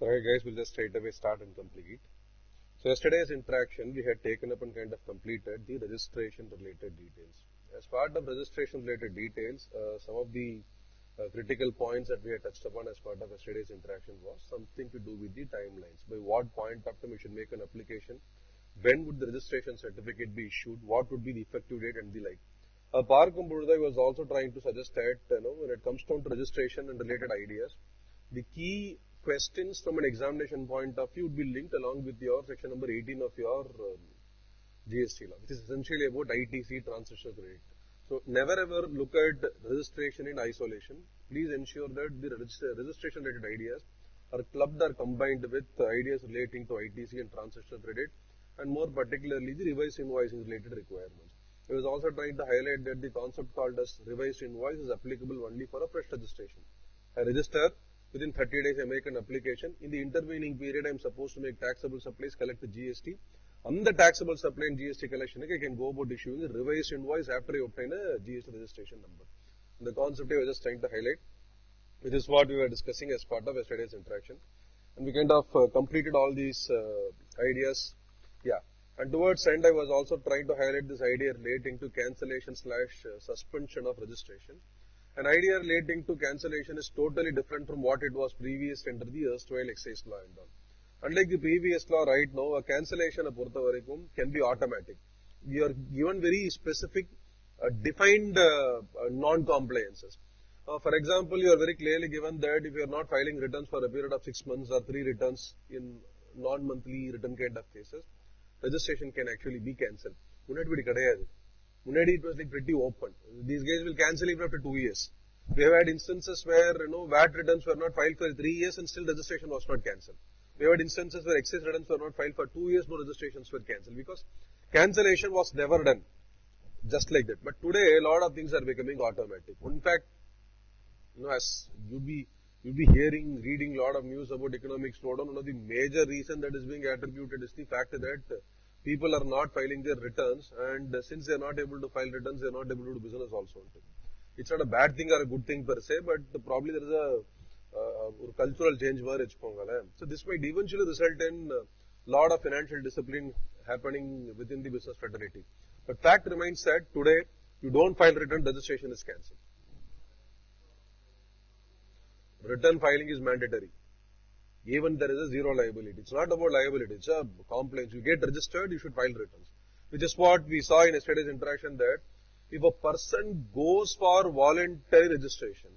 Alright guys, we'll just straight away start and complete. So yesterday's interaction, we had taken up and kind of completed the registration related details. As part of registration related details, some of the critical points that we had touched upon as part of yesterday's interaction was something to do with the timelines. By what point of time we should make an application, when would the registration certificate be issued, what would be the effective date and the like. Parkumburdai was also trying to suggest that when it comes down to registration and related ideas, the key questions from an examination point of view would be linked along with your section number 18 of your GST law, which is essentially about ITC transitional credit. So never ever look at registration in isolation. Please ensure that the registration related ideas are clubbed or combined with ideas relating to ITC and transitional credit, and more particularly the revised invoicing related requirements. I was also trying to highlight that the concept called as revised invoice is applicable only for a fresh registration. I register, within 30 days I make an application. In the intervening period, I am supposed to make taxable supplies, collect the GST. On the taxable supply and GST collection, I can go about issuing a revised invoice after I obtain a GST registration number. And the concept I was just trying to highlight, which is what we were discussing as part of yesterday's interaction. And we kind of completed all these ideas. Yeah. And towards end, I was also trying to highlight this idea relating to cancellation / suspension of registration. An idea relating to cancellation is totally different from what it was previous under the erstwhile excise law and all. Unlike the previous law right now, a cancellation can be automatic. You are given very specific defined non-compliances. For example, you are very clearly given that if you are not filing returns for a period of 6 months or 3 returns in non-monthly return kind of cases, registration can actually be cancelled. It was like pretty open. These guys will cancel even after 2 years. We have had instances where VAT returns were not filed for 3 years and still registration was not cancelled. We have had instances where excise returns were not filed for 2 years, no registrations were cancelled because cancellation was never done. Just like that. But today, a lot of things are becoming automatic. In fact, as you'd be hearing, reading a lot of news about economic slowdown, one of the major reason that is being attributed is the fact that people are not filing their returns, and since they are not able to file returns, they are not able to do business also. It's not a bad thing or a good thing per se, but probably there is a cultural change. So this might eventually result in a lot of financial discipline happening within the business fraternity. But fact remains that today, you don't file return, registration is cancelled. Return filing is mandatory. Even there is a zero liability. It's not about liability, it's a compliance. You get registered, you should file returns. Which is what we saw in yesterday's interaction, that if a person goes for voluntary registration,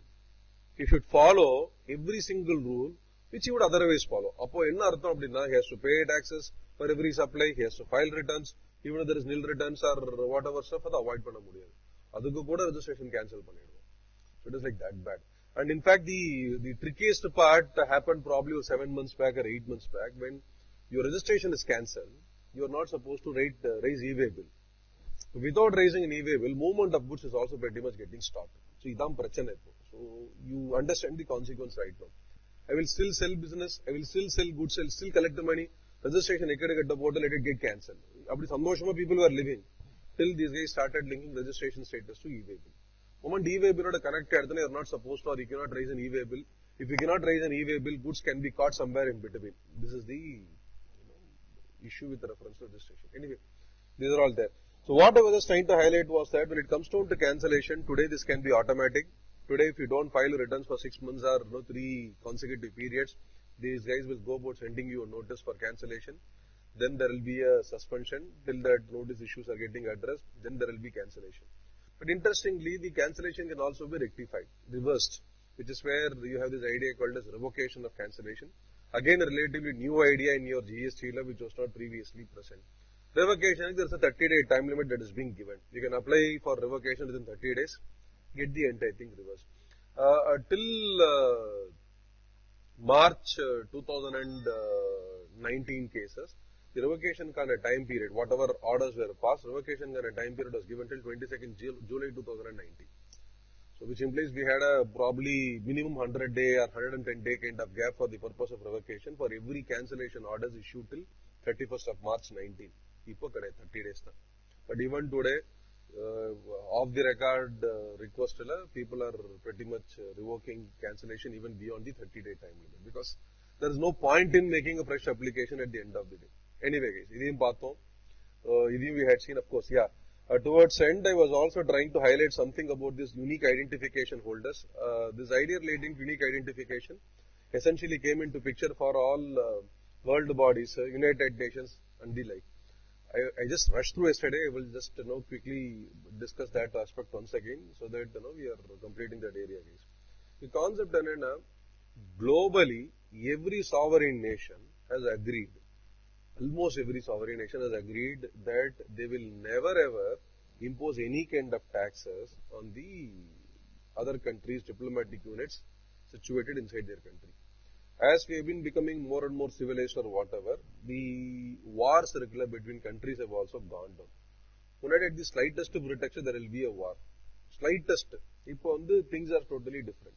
he should follow every single rule which he would otherwise follow. He has to pay taxes for every supply, he has to file returns, even if there is nil returns or whatever stuff, avoid panna mudiyadu. Adukku kuda registration cancel pannidum. So it is like that bad. And in fact, the trickiest part happened probably 7 months back or 8 months back, when your registration is cancelled. You are not supposed to raise e-way bill. Without raising an e-way bill, movement of goods is also pretty much getting stopped. So you understand the consequence right now. I will still sell business, I will still sell goods, I will still collect the money. Registration, let it get cancelled. People were living till these guys started linking registration status to e-way bill. Moment e-way bill connected, you are not supposed to, or you cannot raise an e-way bill. If you cannot raise an e-way bill, goods can be caught somewhere in between. This is the issue with reference to registration. Anyway, these are all there. So what I was just trying to highlight was that when it comes down to cancellation, today this can be automatic. Today, if you don't file returns for 6 months or 3 consecutive periods, these guys will go about sending you a notice for cancellation. Then there will be a suspension till that notice issues are getting addressed. Then there will be cancellation. But interestingly, the cancellation can also be rectified, reversed, which is where you have this idea called as revocation of cancellation. Again, a relatively new idea in your GST law, which was not previously present. Revocation, there is a 30-day time limit that is being given. You can apply for revocation within 30 days, get the entire thing reversed. Till March 2019 cases, the revocation kind of time period, whatever orders were passed, revocation kind of time period was given till 22nd July 2019. So which implies we had a probably minimum 100-day or 110-day kind of gap for the purpose of revocation for every cancellation orders issued till 31st of March 19. 30 days. But even today, off the record people are pretty much revoking cancellation even beyond the 30-day time limit, because there is no point in making a fresh application at the end of the day. Anyway, guys, we had seen, of course, yeah. Towards end, I was also trying to highlight something about this unique identification holders. This idea relating to unique identification essentially came into picture for all world bodies, United Nations and the like. I just rushed through yesterday. I will just quickly discuss that aspect once again so that we are completing that area, guys. The concept globally, every sovereign nation has agreed, almost every sovereign nation has agreed that they will never ever impose any kind of taxes on the other countries' diplomatic units situated inside their country. As we have been becoming more and more civilized or whatever, the war circular between countries have also gone down. When at the slightest pretext, there will be a war. Slightest. Now, things are totally different.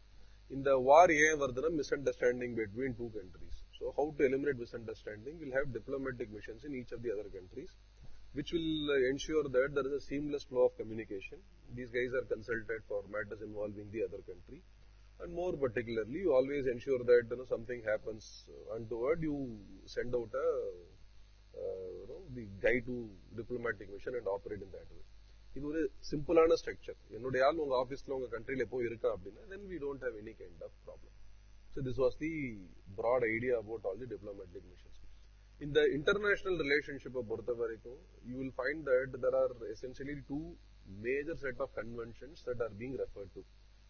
In the war, there is a misunderstanding between two countries. So, how to eliminate misunderstanding? We'll have diplomatic missions in each of the other countries, which will ensure that there is a seamless flow of communication. These guys are consulted for matters involving the other country. And more particularly, you always ensure that something happens untoward, you send out the guy to diplomatic mission and operate in that way. This is a simple structure. Office country then we don't have any kind of problem. So this was the broad idea about all the diplomatic missions. In the international relationship of Puerto Rico, you will find that there are essentially two major set of conventions that are being referred to.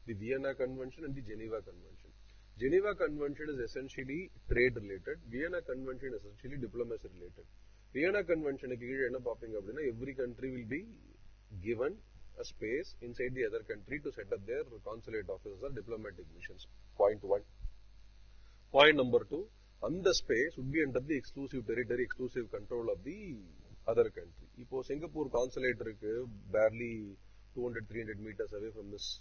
The Vienna Convention and the Geneva Convention. Geneva Convention is essentially trade related. Vienna Convention is essentially diplomacy related. Vienna Convention, every country will be given a space inside the other country to set up their consulate offices or diplomatic missions. Point one. Point number two, on the space would be under the exclusive territory, exclusive control of the other country. Now, Singapore consulate is barely 200-300 meters away from this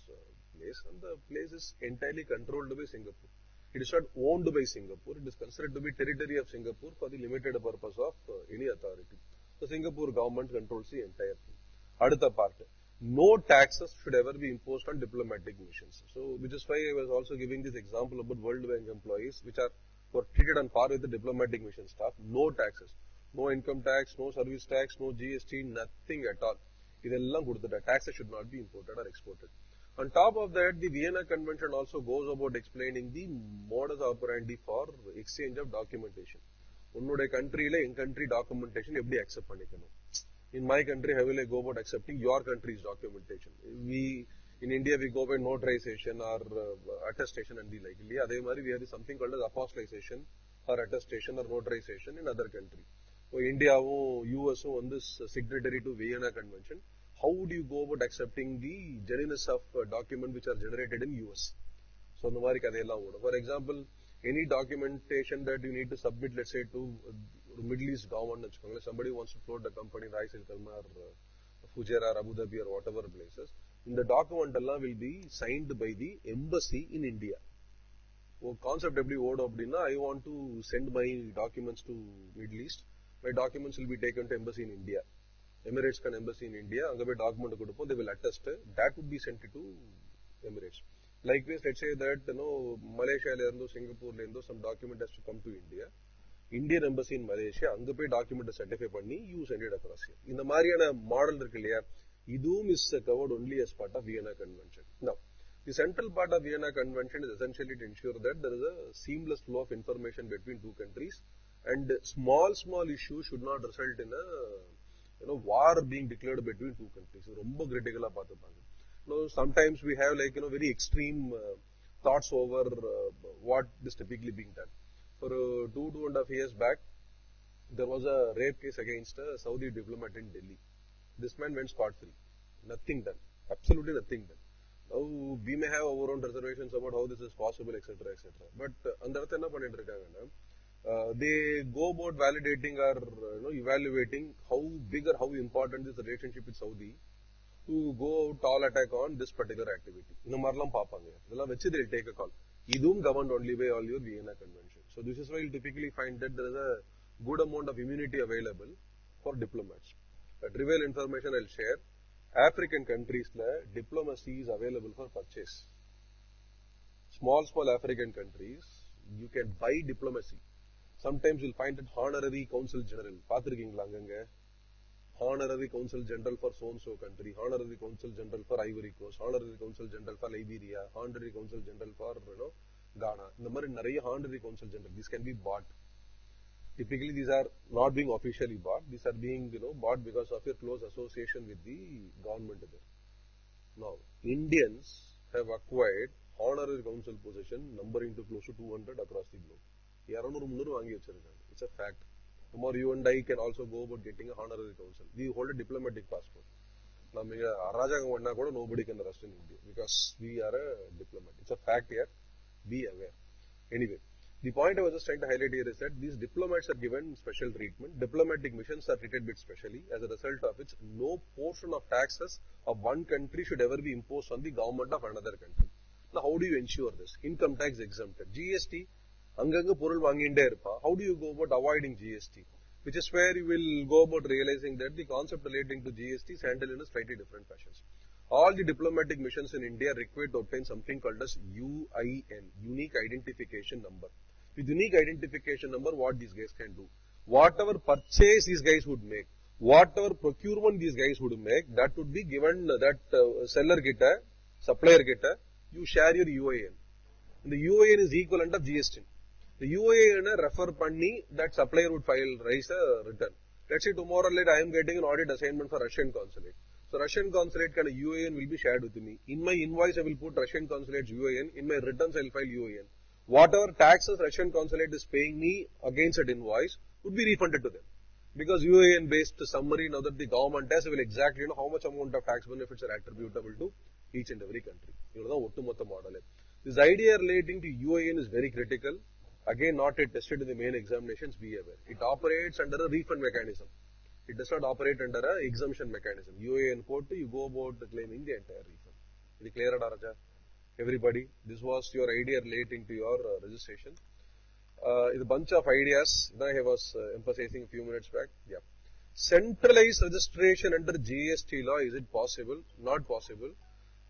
place, and the place is entirely controlled by Singapore. It is not owned by Singapore. It is considered to be territory of Singapore for the limited purpose of any authority. The Singapore government controls the entire thing. Adutha part, no taxes should ever be imposed on diplomatic missions. So, which is why I was also giving this example about World Bank employees, which are treated on par with the diplomatic mission staff. No taxes, no income tax, no service tax, no GST, nothing at all. Taxes should not be imported or exported. On top of that, the Vienna Convention also goes about explaining the modus operandi for exchange of documentation. Unnode country in-country documentation eppadi accept pannikkanum. In my country, how will I go about accepting your country's documentation? In India, we go by notarization or attestation and the like. We have something called as apostolization or attestation or notarization in other country. So India, US on this signatory to Vienna Convention. How would you go about accepting the genuineness of document which are generated in US? So, for example, any documentation that you need to submit, let's say, to Middle East government, somebody wants to float a company in Rais Kalma or Fujairah or Abu Dhabi or whatever places, in the document will be signed by the embassy in India. Concept I want to send my documents to Middle East. My documents will be taken to embassy in India. Emirates can embassy in India, document they will attest, that would be sent to Emirates. Likewise, let's say that Malaysia, Singapore, some document has to come to India. Indian embassy in Malaysia, document certify panni, you send it across here. In the Mariana model, idum is covered only as part of Vienna Convention. Now, the central part of Vienna Convention is essentially to ensure that there is a seamless flow of information between two countries, and small issues should not result in a war being declared between two countries. Romba critical sometimes we have very extreme thoughts over what is typically being done. For 2.5 years back, there was a rape case against a Saudi diplomat in Delhi. This man went scot-free. Nothing done. Absolutely nothing done. Now, we may have our own reservations about how this is possible, etc., etc. But they go about validating or evaluating how big or how important is the relationship with Saudi to go tall attack on this particular activity. They'll take a call. Idum governed only by all your Vienna Convention. So this is why you'll typically find that there is a good amount of immunity available for diplomats. A trivial information I'll share. African countries, diplomacy is available for purchase. Small African countries, You can buy diplomacy. Sometimes you'll find it honorary consul general. Pathirukingla anganga. Honorary Consul General for so-and-so country, Honorary Consul General for Ivory Coast, Honorary Consul General for Liberia, Honorary Consul General for Ghana. இந்த மாதிரி நிறைய Honorary Consul General. These can be bought. Typically, these are not being officially bought. These are being bought because of your close association with the government there. Now, Indians have acquired Honorary Consul position numbering to close to 200 across the globe. It's a fact. Tomorrow you and I can also go about getting a honorary consul. We hold a diplomatic passport. Nobody can arrest in India because we are a diplomat. It's a fact here. Be aware. Anyway, the point I was just trying to highlight here is that these diplomats are given special treatment. Diplomatic missions are treated with specially, as a result of which no portion of taxes of one country should ever be imposed on the government of another country. Now, how do you ensure this? Income tax exempted. GST. How do you go about avoiding GST? Which is where you will go about realizing that the concept relating to GST is handled in a slightly different fashions. All the diplomatic missions in India are required to obtain something called as UIN, Unique Identification Number. With Unique Identification Number, what these guys can do? Whatever purchase these guys would make, whatever procurement these guys would make, that would be given that seller geta, supplier geta, you share your UIN. And the UIN is equivalent of GST. The UIN refer panni that supplier would raise a return. Let's say tomorrow late I am getting an audit assignment for Russian consulate. So Russian consulate kind of UIN will be shared with me. In my invoice I will put Russian consulate's UIN. In my returns I will file UIN. Whatever taxes Russian consulate is paying me against that invoice would be refunded to them. Because UIN based summary now that the government has will exactly know how much amount of tax benefits are attributable to each and every country. Model. This idea relating to UIN is very critical. Again, not yet tested in the main examinations, be aware. It operates under a refund mechanism. It does not operate under an exemption mechanism. UIN quote, you go about claiming the entire refund. Is it clear, Raja? Everybody, this was your idea relating to your registration. It's a bunch of ideas that I was emphasizing a few minutes back. Yeah. Centralized registration under GST law, is it possible? Not possible.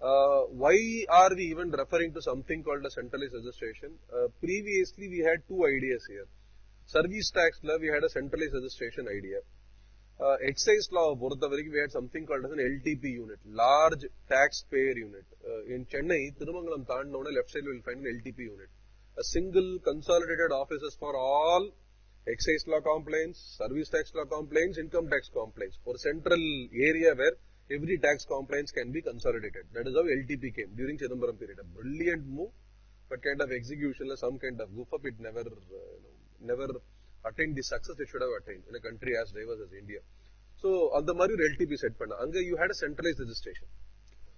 Why are we even referring to something called a centralized registration? Previously, we had two ideas here. Service tax law, we had a centralized registration idea. Excise law, we had something called as an LTP unit, large taxpayer unit. In Chennai, Thirumangalam Tandavana, left side you will find an LTP unit. A single consolidated offices for all excise law complaints, service tax law complaints, income tax complaints. For a central area where every tax complaints can be consolidated. That is how LTP came during Chidambaram period. A brilliant move, but kind of execution, some kind of goof up, it never attained the success it should have attained in a country as diverse as India. So, on the Maru LTP set panna, anga you had a centralized registration.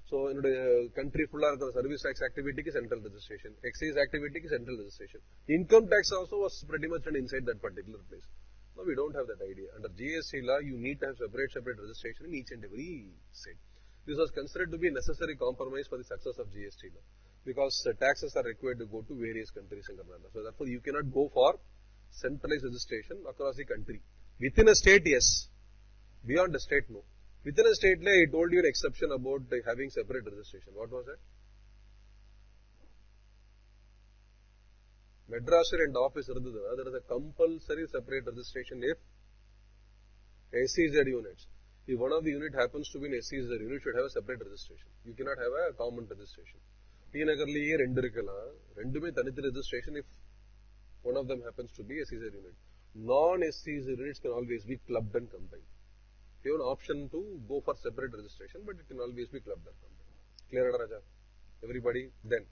So, in the country full of service tax activity is central registration, excise activity is central registration. Income tax also was pretty much inside that particular place. No, we don't have that idea. Under GST law, you need to have separate registration in each and every state. This was considered to be a necessary compromise for the success of GST law because taxes are required to go to various countries in Canada. So therefore, you cannot go for centralized registration across the country. Within a state, yes. Beyond a state, no. Within a state, I told you an exception about having separate registration. What was that? Madras and office, there is a compulsory separate registration if SEZ units. If one of the unit happens to be an SEZ unit, should have a separate registration. You cannot have a common registration. T Nagarli rendume tanithu registration if one of them happens to be a SEZ unit. Non-SEZ units can always be clubbed and combined. You have an option to go for separate registration, but it can always be clubbed and combined. Clear, Raja? Everybody? Then.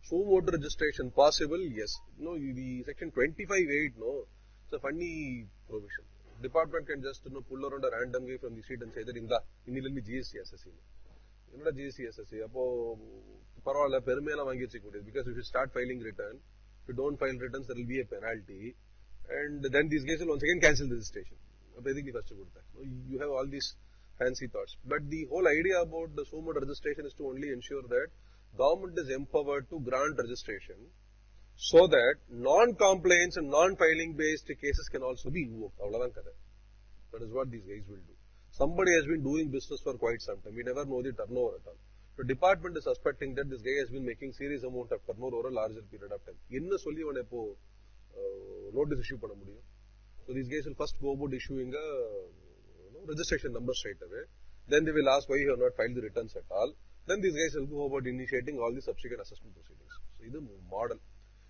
Suo motu registration possible? Yes. No, the section 25(8), no. It's a funny provision. Department can just pull around a random guy from the seat and say that innilandi GST assessee. Innada GST assessee. Appo parvala permela vangichikkude because if you start filing return, if you don't file returns, there will be a penalty, and then these guys will once again cancel the registration. You have all these fancy thoughts, but the whole idea about the suo motu registration is to only ensure that government is empowered to grant registration so that non-compliance and non-filing based cases can also be invoked. That is what these guys will do. Somebody has been doing business for quite some time. We never know the turnover at all. So department is suspecting that this guy has been making serious amount of turnover over a larger period of time. என்ன சொல்லி அவனை இப்போ notice issue பண்ண முடியும்? So these guys will first go about issuing a registration number straight away. Then they will ask why you have not filed the returns at all. Then these guys will go about initiating all the subsequent assessment proceedings. So this is the model.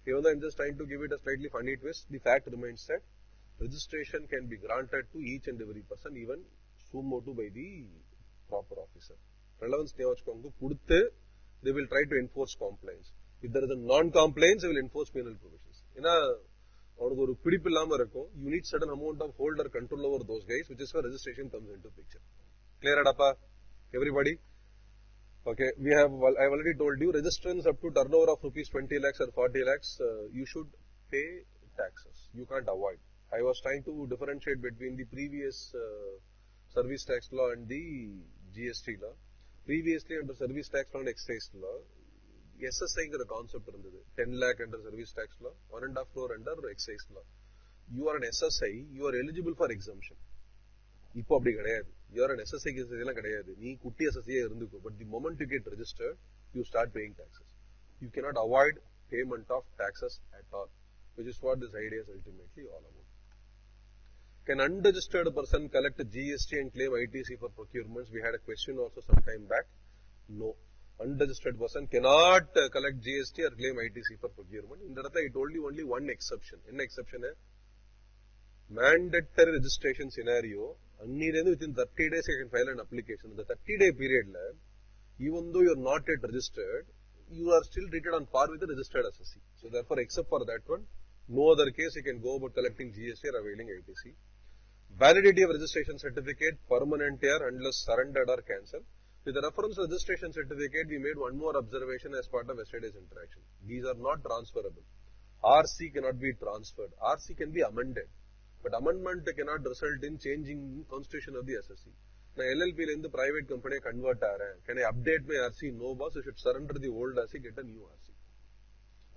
Even though I'm just trying to give it a slightly funny twist, the fact remains that registration can be granted to each and every person, even sumo to by the proper officer. Relevance they will try to enforce compliance. If there is a non-compliance, they will enforce penal provisions. You need certain amount of hold or control over those guys, which is where registration comes into picture. Clear, Adapa? Everybody? Okay, I've already told you, registrants up to turnover of rupees 20 lakhs or 40 lakhs, you should pay taxes. You can't avoid. I was trying to differentiate between the previous service tax law and the GST law. Previously, under service tax law and excise law, SSI is a concept. 10 lakh under service tax law, 1.5 crore under excise law. You are an SSI, you are eligible for exemption. இப்போ அப்படி கிடையாது. You are an SSI எல்லாம் கிடையாது. நீ குட்டி SSI இருந்துக்கோ. But the moment you get registered, you start paying taxes. You cannot avoid payment of taxes at all, which is what this idea is ultimately all about. Can unregistered person collect GST and claim ITC for procurements? We had a question also some time back. No. Unregistered person cannot collect GST or claim ITC for procurement. In that I told you only one exception. In exception, mandatory registration scenario, within 30 days you can file an application. In the 30-day period, even though you are not yet registered, you are still treated on par with the registered assessee. So therefore, except for that one, no other case you can go about collecting GST or availing ITC. Validity of registration certificate, permanent year unless surrendered or cancelled. With the reference to registration certificate, we made one more observation as part of yesterday's interaction. These are not transferable. RC cannot be transferred. RC can be amended. But amendment cannot result in changing constitution of the assessee. Now, LLP in the private company convert can I update my RC? No, boss. You should surrender the old RC, get a new RC.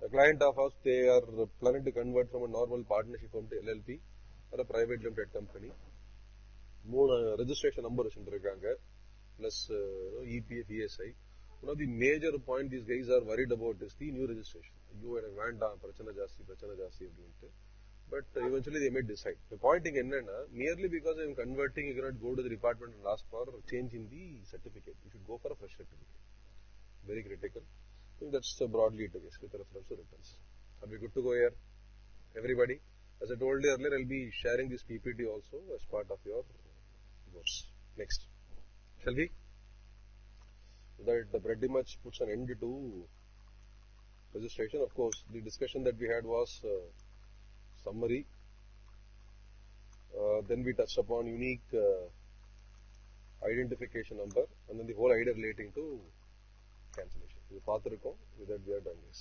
A client of ours, they are planning to convert from a normal partnership firm to LLP or a private limited company. More registration number plus EPF, ESI. One of the major point these guys are worried about is the new registration. You and a vanda, prachana jasti. But eventually they may decide. The point is, merely because I am converting, you cannot go to the department and ask for change in the certificate. You should go for a fresh certificate. Very critical. I think that's broadly the case with reference to returns. Are we good to go here? Everybody? As I told you earlier, I'll be sharing this PPT also as part of your course. Next. Shall we? That pretty much puts an end to registration. Of course, the discussion that we had was summary. Then we touched upon unique identification number and then the whole idea relating to cancellation. With that we are done this.